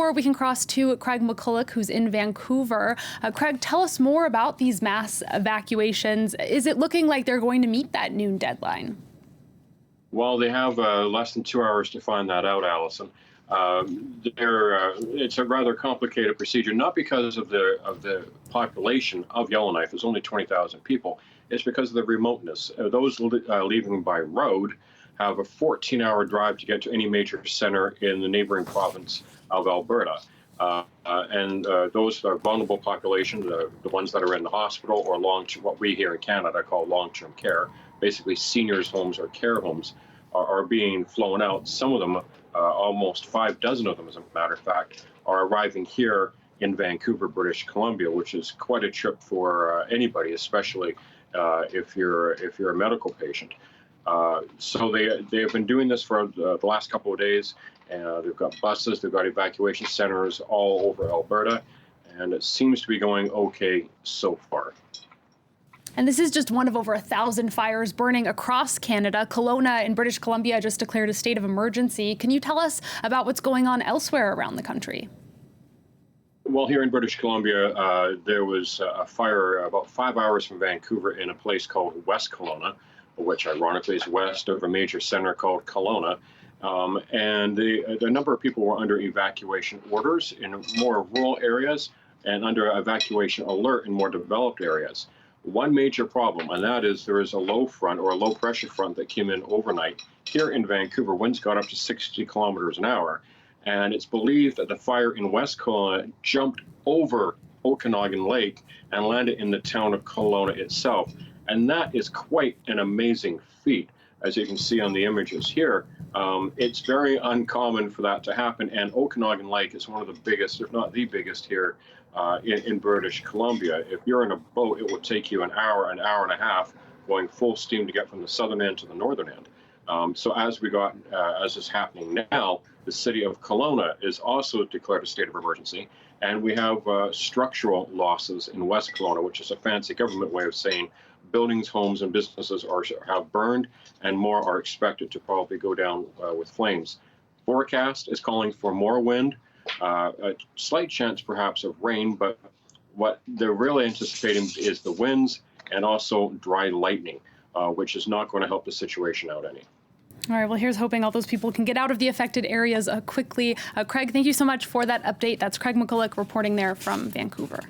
before we can cross to Craig McCulloch, who's in Vancouver. Craig, tell us more about these mass evacuations. Is it looking like they're going to meet that noon deadline? Well, they have less than 2 hours to find that out, Allison. It's a rather complicated procedure, not because of the population of Yellowknife. There's only 20,000 people. It's because of the remoteness. Those leaving by road have a 14-hour drive to get to any major center in the neighboring province of Alberta. Those are vulnerable populations, the ones that are in the hospital or what we here in Canada call long-term care, basically seniors' homes or care homes, are being flown out. Some of them, almost 6 of them, as a matter of fact, are arriving here in Vancouver, British Columbia, which is quite a trip for anybody, especially if you're a medical patient. So they have been doing this for the last couple of days. They've got buses, they've got evacuation centers all over Alberta, and it seems to be going okay so far. And this is just one of over 1,000 fires burning across Canada. Kelowna in British Columbia just declared a state of emergency. Can you tell us about what's going on elsewhere around the country? Well, here in British Columbia, there was a fire about 5 hours from Vancouver in a place called West Kelowna, which ironically is west of a major center called Kelowna. And the number of people were under evacuation orders in more rural areas and under evacuation alert in more developed areas. One major problem, and that is there is a low front or a low pressure front that came in overnight. Here in Vancouver, winds got up to 60 kilometers an hour. And it's believed that the fire in West Kelowna jumped over Okanagan Lake and landed in the town of Kelowna itself. And that is quite an amazing feat, as you can see on the images here. It's very uncommon for that to happen. And Okanagan Lake is one of the biggest, if not the biggest here in British Columbia. If you're in a boat, it will take you an hour and a half going full steam to get from the southern end to the northern end. So as is happening now, the city of Kelowna is also declared a state of emergency, and we have structural losses in West Kelowna, which is a fancy government way of saying buildings, homes, and businesses have burned, and more are expected to probably go down with flames. Forecast is calling for more wind, a slight chance perhaps of rain, but what they're really anticipating is the winds and also dry lightning, which is not going to help the situation out any. All right, well, here's hoping all those people can get out of the affected areas quickly. Craig, thank you so much for that update. That's Craig McCulloch reporting there from Vancouver.